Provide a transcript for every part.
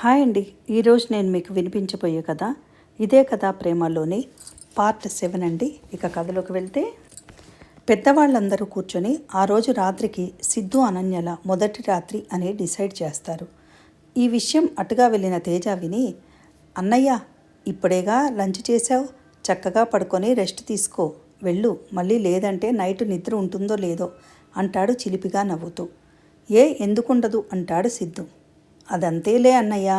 Hi అండి. ఈరోజు నేను మీకు వినిపించబోయే కథ ఇదే కథ ప్రేమలోని పార్ట్ 7 అండి. ఇక కథలోకి వెళ్తే, పెద్దవాళ్ళందరూ కూర్చొని ఆ రోజు రాత్రికి సిద్ధు అనన్యల మొదటి రాత్రి అని డిసైడ్ చేస్తారు. ఈ విషయం అటుగా వెళ్ళిన తేజ విని, అన్నయ్య ఇప్పుడేగా లంచ్ చేశావు, చక్కగా పడుకొని రెస్ట్ తీసుకో, వెళ్ళు, మళ్ళీ లేదంటే నైట్ నిద్ర ఉంటుందో లేదో అంటాడు చిలిపిగా నవ్వుతూ. ఎందుకుండదు అంటాడు సిద్ధు. అదంతేలే అన్నయ్య,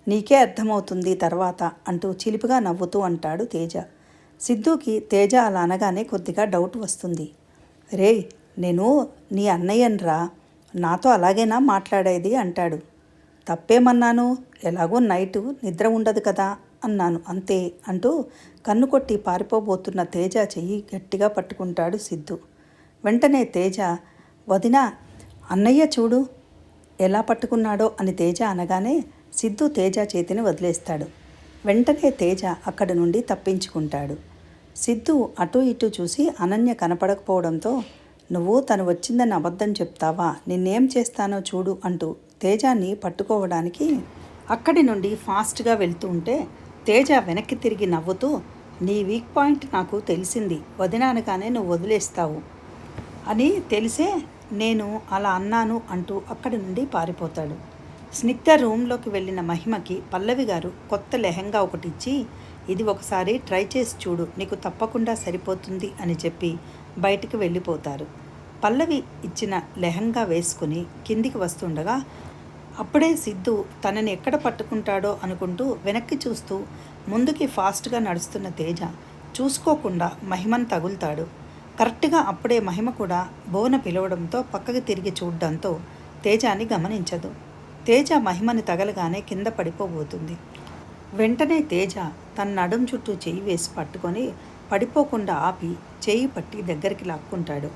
నీకే అర్థమవుతుంది తర్వాత అంటూ చిలిపిగా నవ్వుతూ అంటాడు తేజ. సిద్ధుకి తేజ అలా అనగానే కొద్దిగా డౌట్ వస్తుంది. రేయ్, నేను నీ అన్నయ్యన్రా, నాతో అలాగేనా మాట్లాడేది అంటాడు. తప్పేమన్నాను, ఎలాగో నైటు నిద్ర ఉండదు కదా అన్నాను అంతే అంటూ కన్ను కొట్టి పారిపోబోతున్న తేజ చెయ్యి గట్టిగా పట్టుకుంటాడు సిద్ధు. వెంటనే తేజ, వదినా, అన్నయ్య చూడు ఎలా పట్టుకున్నాడో అని తేజ అనగానే సిద్ధు తేజ చేతిని వదిలేస్తాడు. వెంటనే తేజ అక్కడి నుండి తప్పించుకుంటాడు. సిద్ధు అటూ ఇటూ చూసి అనన్య కనపడకపోవడంతో, నువ్వు తను వచ్చిందని అబద్ధం చెప్తావా, నిన్నేం చేస్తానో చూడు అంటూ తేజాన్ని పట్టుకోవడానికి అక్కడి నుండి ఫాస్ట్గా వెళ్తూ ఉంటే, తేజ వెనక్కి తిరిగి నవ్వుతూ, నీ వీక్ పాయింట్ నాకు తెలిసింది, వదినానగానే నువ్వు వదిలేస్తావు అని తెలిసే నేను అలా అన్నాను అంటూ అక్కడి నుండి పారిపోతాడు. స్నిగ్ధ రూమ్లోకి వెళ్ళిన మహిమకి పల్లవి గారు కొత్త లెహంగా ఒకటి ఇచ్చి, ఇది ఒకసారి ట్రై చేసి చూడు, నీకు తప్పకుండా సరిపోతుంది అని చెప్పి బయటికి వెళ్ళిపోతారు. పల్లవి ఇచ్చిన లెహంగా వేసుకుని కిందికి వస్తుండగా అప్పుడే సిద్ధు తనని ఎక్కడ పట్టుకుంటాడో అనుకుంటూ వెనక్కి చూస్తూ ముందుకి ఫాస్ట్గా నడుస్తున్న తేజ చూసుకోకుండా మహిమను తగులుతాడు. కరెక్ట్గా అప్పుడే మహిమ కూడా భువన పిలవడంతో పక్కకి తిరిగి చూడడంతో తేజాని గమనించదు. తేజ మహిమని తగలగానే కింద పడిపోబోతుంది. వెంటనే తేజ తన నడుం చుట్టూ చెయ్యి వేసి పట్టుకొని పడిపోకుండా ఆపి చెయ్యి పట్టి దగ్గరికి లాక్కుంటాడు.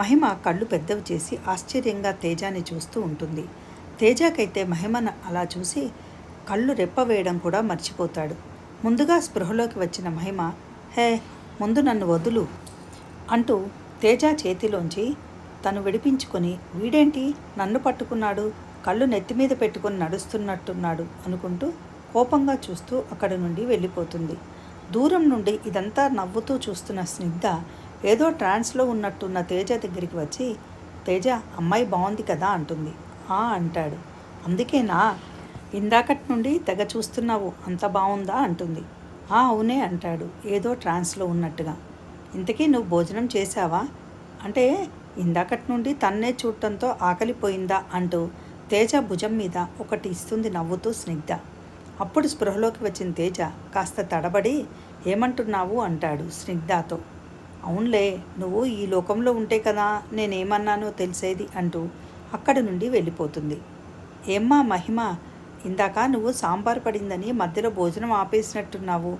మహిమ కళ్ళు పెద్దవి చేసి ఆశ్చర్యంగా తేజాని చూస్తూ ఉంటుంది. తేజకైతే మహిమను అలా చూసి కళ్ళు రెప్పవేయడం కూడా మర్చిపోతాడు. ముందుగా స్పృహలోకి వచ్చిన మహిమ, హే, ముందు నన్ను వదులు అంటూ తేజ చేతిలోంచి తను విడిపించుకొని, వీడేంటి నన్ను పట్టుకున్నాడు, కళ్ళు నెత్తిమీద పెట్టుకొని నడుస్తున్నట్టున్నాడు అనుకుంటూ కోపంగా చూస్తూ అక్కడి నుండి వెళ్ళిపోతుంది. దూరం నుండి ఇదంతా నవ్వుతూ చూస్తున్న స్నిగ్ధ ఏదో ట్రాన్స్లో ఉన్నట్టున్న తేజ దగ్గరికి వచ్చి, తేజ, అమ్మాయి బాగుంది కదా అంటుంది. అంటాడు. అందుకేనా ఇందాకటి నుండి తెగ చూస్తున్నావు, అంత బాగుందా అంటుంది. అవునే అంటాడు ఏదో ట్రాన్స్లో ఉన్నట్టుగా. ఇంతకీ నువ్వు భోజనం చేశావా అంటే, ఇందాకటి నుండి తన్నే చూడటంతో ఆకలిపోయిందా అంటూ తేజ భుజం మీద ఒకటి ఇస్తుంది నవ్వుతూ స్నిగ్ధ. అప్పుడు స్పృహలోకి వచ్చిన తేజ కాస్త తడబడి, ఏమంటున్నావు అంటాడు స్నిగ్ధతో. అవునులే, నువ్వు ఈ లోకంలో ఉంటే కదా నేనేమన్నానో తెలిసేది అంటూ అక్కడి నుండి వెళ్ళిపోతుంది. ఏమ్మా మహిమ, ఇందాక నువ్వు సాంబార్ పడిందని మధ్యలో భోజనం ఆపేసినట్టున్నావు,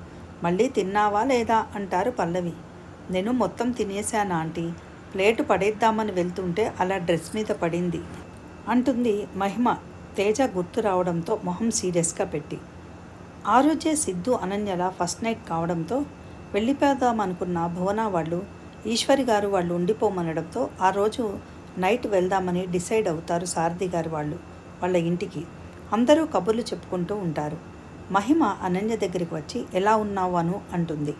మళ్ళీ తిన్నావా లేదా అంటారు పల్లవి. నేను మొత్తం తినేశాను ఆంటీ, ప్లేటు పడేద్దామని వెళ్తుంటే అలా డ్రెస్ మీద పడింది అంటుంది మహిమ తేజ గుర్తు రావడంతో మొహం సీరియస్గా పెట్టి. ఆ రోజే సిద్ధు అనన్యల ఫస్ట్ నైట్ కావడంతో వెళ్ళిపోదామనుకున్న భువన వాళ్ళు, ఈశ్వరి గారు వాళ్ళు ఉండిపోమనడంతో ఆ రోజు నైట్ వెళ్దామని డిసైడ్ అవుతారు సారథి గారు వాళ్ళు వాళ్ళ ఇంటికి. అందరూ కబుర్లు చెప్పుకుంటూ ఉంటారు. మహిమ అనన్య దగ్గరికి వచ్చి, ఎలా ఉన్నావు అను అంటుంది.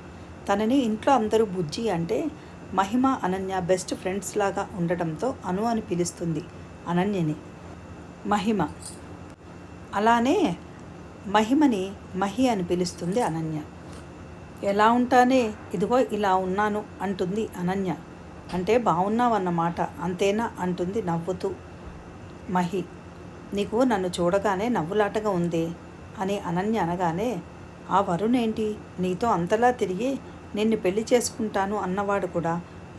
తనని ఇంట్లో అందరూ బుజ్జి అంటే మహిమ అనన్య బెస్ట్ ఫ్రెండ్స్ లాగా ఉండటంతో అను అని పిలుస్తుంది అనన్యని మహిమ. అలానే మహిమని మహి అని పిలుస్తుంది అనన్య. ఎలా ఉంటానే, ఇదిగో ఇలా ఉన్నాను అంటుంది అనన్య. అంటే బాగున్నావన్నమాట అంతేనా అంటుంది నవ్వుతూ మహి. నీకు నన్ను చూడగానే నవ్వులాటగా ఉంది అని అనన్య అనగానే, ఆ వరుణ్ ఏంటి నీతో అంతలా తిరిగి నిన్ను పెళ్లి చేసుకుంటాను అన్నవాడు కూడా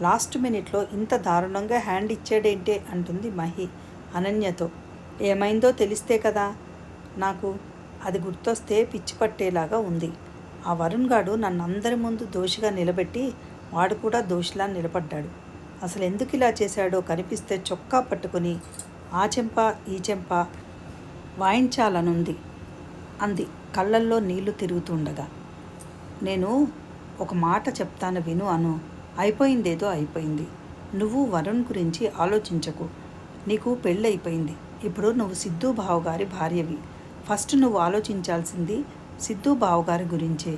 లాస్ట్ మినిట్లో ఇంత దారుణంగా హ్యాండ్ ఇచ్చాడేంటే అంటుంది మహి అనన్యతో. ఏమైందో తెలిస్తే కదా నాకు, అది గుర్తొస్తే పిచ్చి పట్టేలాగా ఉంది. ఆ వరుణ్ గాడు నన్ను అందరి ముందు దోషిగా నిలబెట్టి వాడు కూడా దోషిలా నిలబడ్డాడు. అసలు ఎందుకు ఇలా చేశాడో కనిపిస్తే చొక్కా పట్టుకుని ఆ చెంప ఈ చెంప వాయించాలనుంది అంది కళ్ళల్లో నీళ్లు తిరుగుతుండగా. నేను ఒక మాట చెప్తాను విను అను, అయిపోయిందేదో అయిపోయింది. నువ్వు వరుణ్ గురించి ఆలోచించకు, నీకు పెళ్ళి అయిపోయింది. ఇప్పుడు నువ్వు సిద్ధు బావగారి భార్యవి. ఫస్ట్ నువ్వు ఆలోచించాల్సింది సిద్ధు బావగారి గురించే.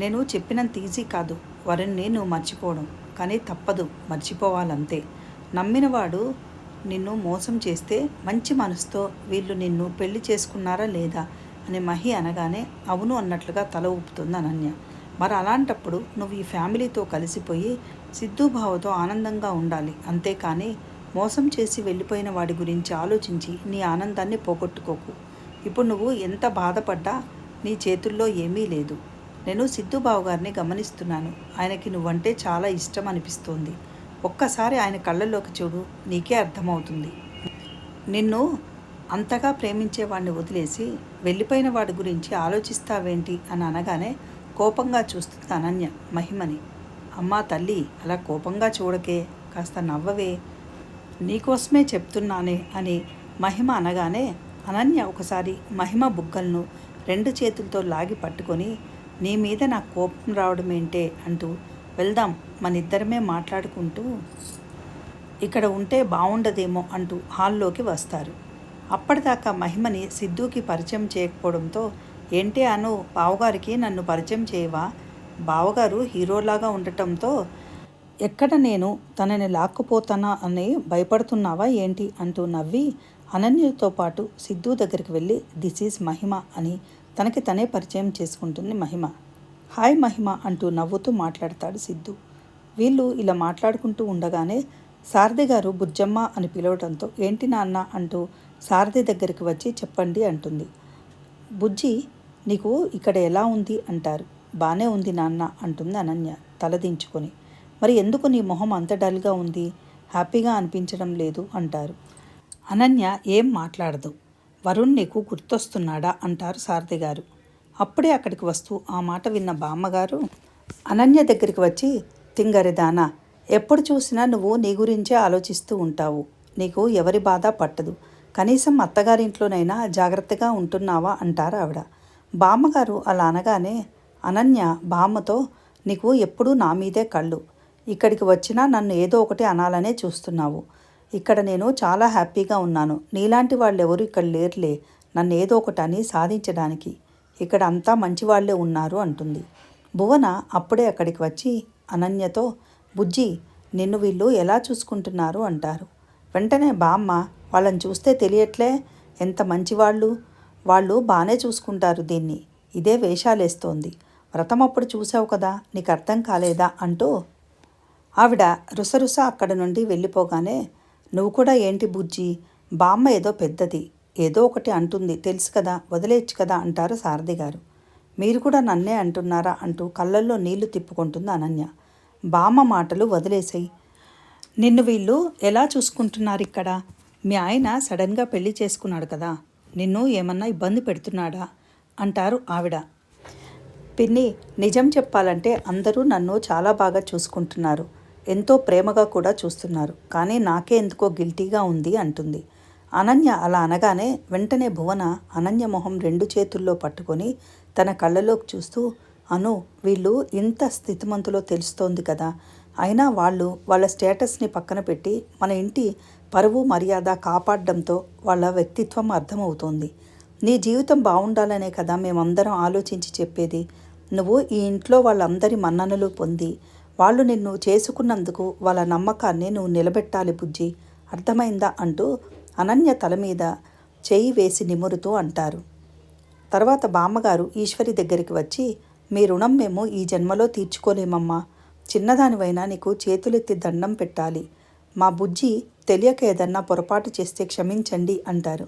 నేను చెప్పినంత ఈజీ కాదు వరుణ్ణి నువ్వు మర్చిపోవడం, కానీ తప్పదు, మర్చిపోవాలంతే. నమ్మినవాడు నిన్ను మోసం చేస్తే మంచి మనసుతో వీళ్ళు నిన్ను పెళ్లి చేసుకున్నారా లేదా అని మహి అనగానే అవును అన్నట్లుగా తల ఊపుతుంది అనన్య. మరి అలాంటప్పుడు నువ్వు ఈ ఫ్యామిలీతో కలిసిపోయి సిద్ధు బావతో ఆనందంగా ఉండాలి, అంతేకాని మోసం చేసి వెళ్ళిపోయిన వాడి గురించి ఆలోచించి నీ ఆనందాన్ని పోగొట్టుకోకు. ఇప్పుడు నువ్వు ఎంత బాధపడ్డా నీ చేతుల్లో ఏమీ లేదు. నేను సిద్ధు బావగారిని గమనిస్తున్నాను, ఆయనకి నువ్వంటే చాలా ఇష్టం అనిపిస్తోంది. ఒక్కసారి ఆయన కళ్ళల్లోకి చూడు, నీకే అర్థమవుతుంది. నిన్ను అంతగా ప్రేమించేవాడిని వదిలేసి వెళ్ళిపోయిన వాడి గురించి ఆలోచిస్తావేంటి అని అనగానే కోపంగా చూస్తుంది అనన్య మహిమని. అమ్మా తల్లి, అలా కోపంగా చూడకే, కాస్త నవ్వవే, నీకోసమే చెప్తున్నానే అని మహిమ అనగానే అనన్య ఒకసారి మహిమ బుగ్గలను 2 చేతులతో లాగి పట్టుకొని నీ మీద నాకు కోపం రావడం ఏంటే అంటూ వెళ్దాం, మనిద్దరమే మాట్లాడుకుంటూ ఇక్కడ ఉంటే బాగుండదేమో అంటూ హాల్లోకి వస్తారు. అప్పటిదాకా మహిమని సిద్ధుకి పరిచయం చేయకపోవడంతో ఏంటే అను, బావగారికి నన్ను పరిచయం చేయవా, బావగారు హీరోలాగా ఉండటంతో ఎక్కడ నేను తనని లాక్కుపోతానా అని భయపడుతున్నావా ఏంటి అంటూ నవ్వి అనన్యతో పాటు సిద్ధు దగ్గరికి వెళ్ళి దిస్ ఈజ్ మహిమ అని తనకి తనే పరిచయం చేసుకుంటుంది మహిమ. హాయ్ మహిమ అంటూ నవ్వుతూ మాట్లాడతాడు సిద్ధు. వీళ్ళు ఇలా మాట్లాడుకుంటూ ఉండగానే సారథి గారు బుజ్జమ్మ అని పిలవడంతో ఏంటి నాన్న అంటూ సారథి దగ్గరికి వచ్చి చెప్పండి అంటుంది. బుజ్జి, నీకు ఇక్కడ ఎలా ఉంది అంటారు. బానే ఉంది నాన్న అంటుంది అనన్య తలదించుకొని. మరి ఎందుకు నీ మొహం అంత డల్గా ఉంది, హ్యాపీగా అనిపించడం లేదు అంటారు. అనన్య ఏం మాట్లాడదు. వరుణ్ నీకు గుర్తొస్తున్నాడా అంటారు సారథి గారు. అప్పుడే అక్కడికి వస్తూ ఆ మాట విన్న బామ్మగారు అనన్య దగ్గరికి వచ్చి తింగరిదానా, ఎప్పుడు చూసినా నువ్వు నీ గురించే ఆలోచిస్తూ ఉంటావు, నీకు ఎవరి బాధ పట్టదు, కనీసం అత్తగారింట్లోనైనా జాగ్రత్తగా ఉంటున్నావా అంటారు ఆవిడ. బామ్మగారు అలా అనగానే అనన్య బామ్మతో నీకు ఎప్పుడూ నా మీదే కళ్ళు, ఇక్కడికి వచ్చినా నన్ను ఏదో ఒకటి అనాలనే చూస్తున్నావు, ఇక్కడ నేను చాలా హ్యాపీగా ఉన్నాను, నీలాంటి వాళ్ళు ఎవరు ఇక్కడ లేరులే నన్ను ఏదో ఒకటి అని సాధించడానికి, ఇక్కడ అంతా మంచి వాళ్ళే ఉన్నారు అంటుంది. భువన అప్పుడే అక్కడికి వచ్చి అనన్యతో బుజ్జి, నిన్ను వీళ్ళు ఎలా చూసుకుంటున్నారు అంటారు. వెంటనే బామ్మ వాళ్ళని చూస్తే తెలియట్లే ఎంత మంచివాళ్ళు, వాళ్ళు బాగానే చూసుకుంటారు దీన్ని, ఇదే వేషాలేస్తోంది, వ్రతం అప్పుడు చూసావు కదా, నీకు అర్థం కాలేదా అంటూ ఆవిడ రుసరుస అక్కడ నుండి వెళ్ళిపోగానే నువ్వు కూడా ఏంటి బుజ్జి, బామ్మ ఏదో పెద్దది ఏదో ఒకటి అంటుంది తెలుసు కదా, వదిలేయచ్చు కదా అంటారు సారథి గారు. మీరు కూడా నన్నే అంటున్నారా అంటూ కళ్ళల్లో నీళ్లు తిప్పుకుంటుంది అనన్య. బామ్మ మాటలు వదిలేసాయి, నిన్ను వీళ్ళు ఎలా చూసుకుంటున్నారు ఇక్కడ, మీ ఆయన సడన్గా పెళ్లి చేసుకున్నాడు కదా, నిన్ను ఏమన్నా ఇబ్బంది పెడుతున్నాడా అంటారు ఆవిడ. పిన్ని, నిజం చెప్పాలంటే అందరూ నన్ను చాలా బాగా చూసుకుంటున్నారు, ఎంతో ప్రేమగా కూడా చూస్తున్నారు, కానీ నాకే ఎందుకో గిల్టీగా ఉంది అంటుంది. అనన్య అలా అనగానే వెంటనే భువన అనన్య మొహం 2 చేతుల్లో పట్టుకొని తన కళ్ళలోకి చూస్తూ అను, వీళ్ళు ఇంత స్థితిమంతులో తెలుస్తోంది కదా, అయినా వాళ్ళు వాళ్ళ స్టేటస్ని పక్కన పెట్టి మన ఇంటి పరువు మర్యాద కాపాడడంతో వాళ్ళ వ్యక్తిత్వం అర్థమవుతోంది. నీ జీవితం బాగుండాలనే కదా మేమందరం ఆలోచించి చెప్పేది, నువ్వు ఈ ఇంట్లో వాళ్ళందరి మన్ననలు పొంది వాళ్ళు నిన్ను చేసుకున్నందుకు వాళ్ళ నమ్మకాన్ని నువ్వు నిలబెట్టాలి బుజ్జి, అర్థమైందా అంటూ అనన్య తల మీద చేయి వేసి నిమురుతూ అంటారు. తర్వాత బామ్మగారు ఈశ్వరి దగ్గరికి వచ్చి మీ రుణం మేము ఈ జన్మలో తీర్చుకోలేమమ్మా, చిన్నదానివైనా నీకు చేతులెత్తి దండం పెట్టాలి, మా బుజ్జి తెలియక ఏదన్నా పొరపాటు చేస్తే క్షమించండి అంటారు.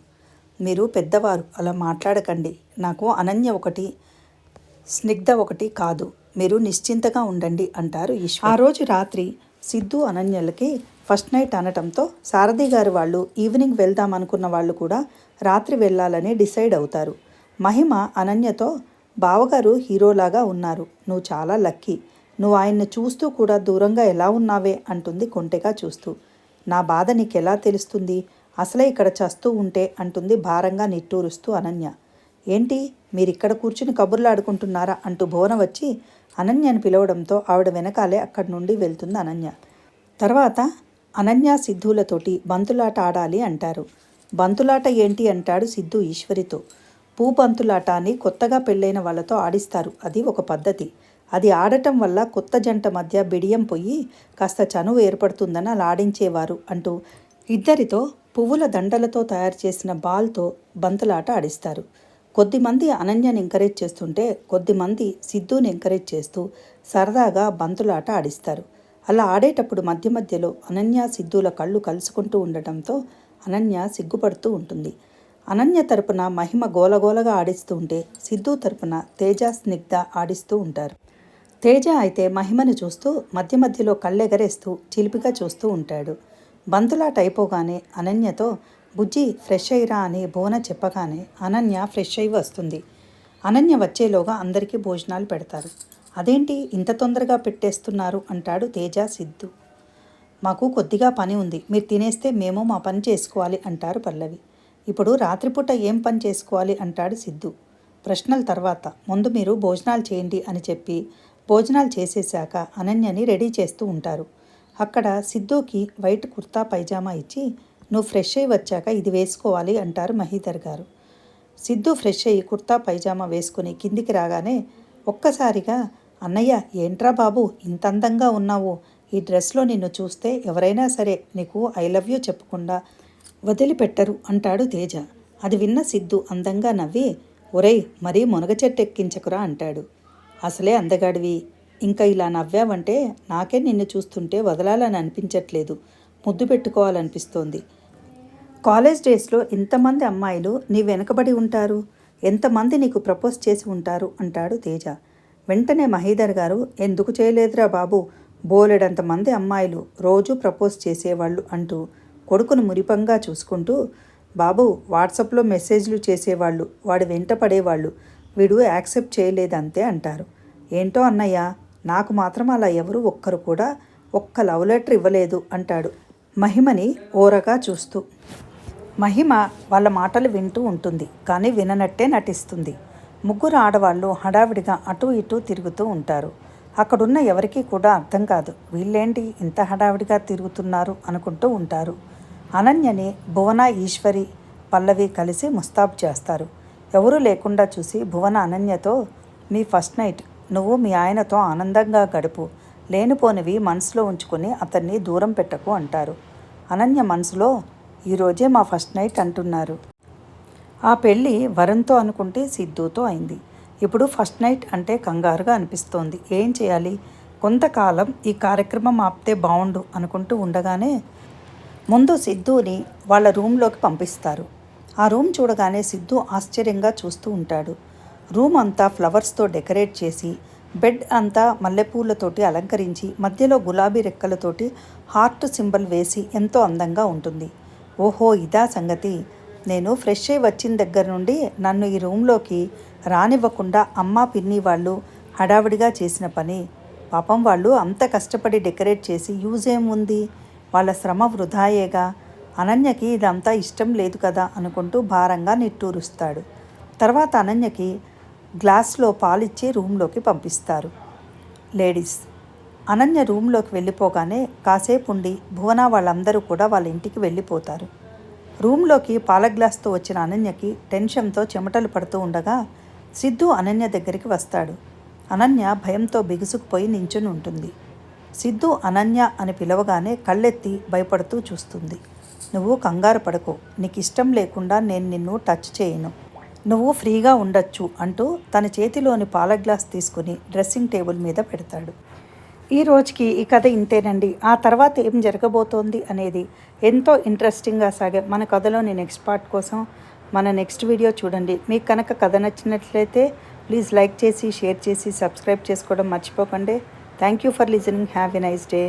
మీరు పెద్దవారు, అలా మాట్లాడకండి, నాకు అనన్య ఒకటి స్నిగ్ధ ఒకటి కాదు, మీరు నిశ్చింతగా ఉండండి అంటారు ఈశ్వర్. ఆ రోజు రాత్రి సిద్ధు అనన్యలకి ఫస్ట్ నైట్ అనటంతో సారథి గారు వాళ్ళు ఈవినింగ్ వెళ్దామనుకున్న వాళ్ళు కూడా రాత్రి వెళ్ళాలని డిసైడ్ అవుతారు. మహిమ అనన్యతో బావగారు హీరోలాగా ఉన్నారు, నువ్వు చాలా లక్కీ, నువ్వు ఆయన్ని చూస్తూ కూడా దూరంగా ఎలా ఉన్నావే అంటుంది కొంటెగా చూస్తూ. నా బాధ నీకెలా తెలుస్తుంది, అసలే ఇక్కడ చస్తూ ఉంటే అంటుంది భారంగా నిట్టూరుస్తూ అనన్య. ఏంటి మీరిక్కడ కూర్చుని కబుర్లు ఆడుకుంటున్నారా అంటూ భువన వచ్చి అనన్యని పిలవడంతో ఆవిడ వెనకాలే అక్కడి నుండి వెళ్తుంది అనన్య. తర్వాత అనన్య సిద్ధులతోటి బంతులాట ఆడాలి అంటారు. బంతులాట ఏంటి అంటాడు సిద్ధు ఈశ్వరితో. పూబంతులాట అని కొత్తగా పెళ్ళైన వాళ్ళతో ఆడిస్తారు. అది ఒక పద్ధతి. అది ఆడటం వల్ల కొత్త జంట మధ్య బిడియం పోయి కాస్త చనువు ఏర్పడుతుందని అలా ఆడించేవారు అంటూ ఇద్దరితో పువ్వుల దండలతో తయారు చేసిన బాల్తో బంతులాట ఆడిస్తారు. కొద్దిమంది అనన్యని ఎంకరేజ్ చేస్తుంటే కొద్దిమంది సిద్ధుని ఎంకరేజ్ చేస్తూ సరదాగా బంతులాట ఆడిస్తారు. అలా ఆడేటప్పుడు మధ్య మధ్యలో అనన్య సిద్ధుల కళ్ళు కలుసుకుంటూ ఉండటంతో అనన్య సిగ్గుపడుతూ ఉంటుంది. అనన్య తరపున మహిమ గోలగోలగా ఆడిస్తూ ఉంటే సిద్ధు తరపున తేజ స్నిగ్ధ ఆడిస్తూ ఉంటారు. తేజ అయితే మహిమను చూస్తూ మధ్య మధ్యలో కళ్ళెగరేస్తూ చిలిపిగా చూస్తూ ఉంటాడు. బంతులాట అయిపోగానే అనన్యతో బుజ్జి ఫ్రెష్ అయ్యిరా అని భువన చెప్పగానే అనన్య ఫ్రెష్ అయి వస్తుంది. అనన్య వచ్చేలోగా అందరికీ భోజనాలు పెడతారు. అదేంటి ఇంత తొందరగా పెట్టేస్తున్నారు అంటాడు తేజ సిద్ధు. మాకు కొద్దిగా పని ఉంది, మీరు తినేస్తే మేము మా పని చేసుకోవాలి అంటారు పల్లవి. ఇప్పుడు రాత్రిపూట ఏం పని చేసుకోవాలి అంటాడు సిద్ధు. ప్రశ్నల తర్వాత ముందు మీరు భోజనాలు చేయండి అని చెప్పి భోజనాలు చేసేశాక అనన్యని రెడీ చేస్తూ ఉంటారు. అక్కడ సిద్ధుకి వైట్ కుర్తా పైజామా ఇచ్చి నువ్వు ఫ్రెష్ అయ్యి వచ్చాక ఇది వేసుకోవాలి అంటారు మహీధర్ గారు. సిద్ధు ఫ్రెష్ అయ్యి కుర్తా పైజామా వేసుకుని కిందికి రాగానే ఒక్కసారిగా అన్నయ్య ఏంట్రా బాబు ఇంత అందంగా ఉన్నావు, ఈ డ్రెస్లో నిన్ను చూస్తే ఎవరైనా సరే నీకు ఐ లవ్ యూ చెప్పకుండా వదిలిపెట్టరు అంటాడు తేజ. అది విన్న సిద్ధు అందంగా నవ్వి ఒరేయ్ మరీ మునగ చెట్టు ఎక్కించకురా అంటాడు. అసలే అందగాడివి, ఇంకా ఇలా నవ్వావంటే నాకే నిన్ను చూస్తుంటే వదలాలని అనిపించట్లేదు, ముద్దు పెట్టుకోవాలనిపిస్తోంది. కాలేజ్ డేస్లో ఎంతమంది అమ్మాయిలు నీ వెనకబడి ఉంటారు, ఎంతమంది నీకు ప్రపోజ్ చేసి ఉంటారు అంటాడు తేజ. వెంటనే మహీధర్ గారు ఎందుకు చేయలేదురా బాబు, బోలెడంతమంది అమ్మాయిలు రోజు ప్రపోజ్ చేసేవాళ్ళు అంటూ కొడుకును మురిపంగా చూసుకుంటూ బాబు వాట్సాప్లో మెసేజ్లు చేసేవాళ్ళు, వాడు వెంట పడేవాళ్ళు, వీడు యాక్సెప్ట్ చేయలేదంతే అంటారు. ఏంటో అన్నయ్య నాకు మాత్రం అలా ఎవరు ఒక్కరు కూడా ఒక్క లవ్ లెటర్ ఇవ్వలేదు అంటాడు మహిమని ఓరగా చూస్తూ. మహిమ వాళ్ళ మాటలు వింటూ ఉంటుంది కానీ విననట్టే నటిస్తుంది. ముగ్గురు ఆడవాళ్ళు హడావిడిగా అటూ ఇటూ తిరుగుతూ ఉంటారు. అక్కడున్న ఎవరికీ కూడా అర్థం కాదు, వీళ్ళేంటి ఇంత హడావిడిగా తిరుగుతున్నారు అనుకుంటూ ఉంటారు. అనన్యని భువన ఈశ్వరి పల్లవి కలిసి ముస్తాబు చేస్తారు. ఎవరూ లేకుండా చూసి భువన అనన్యతో మీ ఫస్ట్ నైట్ నువ్వు మీ ఆయనతో ఆనందంగా గడుపు, లేనిపోనివి మనసులో ఉంచుకొని అతన్ని దూరం పెట్టకు అంటారు. అనన్య మనసులో ఈరోజే మా ఫస్ట్ నైట్ అంటున్నారు. ఆ పెళ్ళి వరుణ్తో అనుకుంటే సిద్ధుతో అయింది. ఇప్పుడు ఫస్ట్ నైట్ అంటే కంగారుగా అనిపిస్తోంది. ఏం చేయాలి, కొంతకాలం ఈ కార్యక్రమం ఆపితే బాగుండు అనుకుంటూ ఉండగానే ముందు సిద్ధుని వాళ్ళ రూమ్లోకి పంపిస్తారు. ఆ రూమ్ చూడగానే సిద్ధు ఆశ్చర్యంగా చూస్తూ ఉంటాడు. రూమ్ అంతా ఫ్లవర్స్తో డెకరేట్ చేసి బెడ్ అంతా మల్లెపూలతోటి అలంకరించి మధ్యలో గులాబీ రెక్కలతోటి హార్ట్ సింబల్ వేసి ఎంతో అందంగా ఉంటుంది. ఓహో ఇదా సంగతి, నేను ఫ్రెష్ అయి వచ్చిన దగ్గర నుండి నన్ను ఈ రూమ్లోకి రానివ్వకుండా అమ్మ పిన్ని వాళ్ళు హడావిడిగా చేసిన పని. పాపం వాళ్ళు అంత కష్టపడి డెకరేట్ చేసి యూజ్ ఏముంది, వాళ్ళ శ్రమ వృధాయేగా, అనన్యకి ఇదంతా ఇష్టం లేదు కదా అనుకుంటూ భారంగా నిట్టూరుస్తాడు. తర్వాత అనన్యకి గ్లాస్లో పాలిచ్చి రూమ్లోకి పంపిస్తారు. లేడీస్ అనన్య రూమ్లోకి వెళ్ళిపోగానే కాసేపు ఉండి భువన వాళ్ళందరూ కూడా వాళ్ళ ఇంటికి వెళ్ళిపోతారు. రూమ్లోకి పాల గ్లాస్తో వచ్చిన అనన్యకి టెన్షన్తో చెమటలు పడుతూ ఉండగా సిద్ధు అనన్య దగ్గరికి వస్తాడు. అనన్య భయంతో బిగుసుకుపోయి నించుని ఉంటుంది. సిద్ధు అనన్య అని పిలవగానే కళ్ళెత్తి భయపడుతూ చూస్తుంది. నువ్వు కంగారు పడకు, నీకు ఇష్టం లేకుండా నేను నిన్ను టచ్ చేయను, నువ్వు ఫ్రీగా ఉండొచ్చు అంటూ తన చేతిలోని పాల గ్లాస్ తీసుకుని డ్రెస్సింగ్ టేబుల్ మీద పెడతాడు. ఈ రోజుకి ఈ కథ ఇంతేనండి. ఆ తర్వాత ఏం జరగబోతోంది అనేది ఎంతో ఇంట్రెస్టింగ్గా సాగే మన కథలోని నెక్స్ట్ పార్ట్ కోసం మన నెక్స్ట్ వీడియో చూడండి. మీకు కనుక కథ నచ్చినట్లయితే ప్లీజ్ లైక్ చేసి షేర్ చేసి సబ్స్క్రైబ్ చేసుకోవడం మర్చిపోకండి. Thank you for listening. Have a nice day.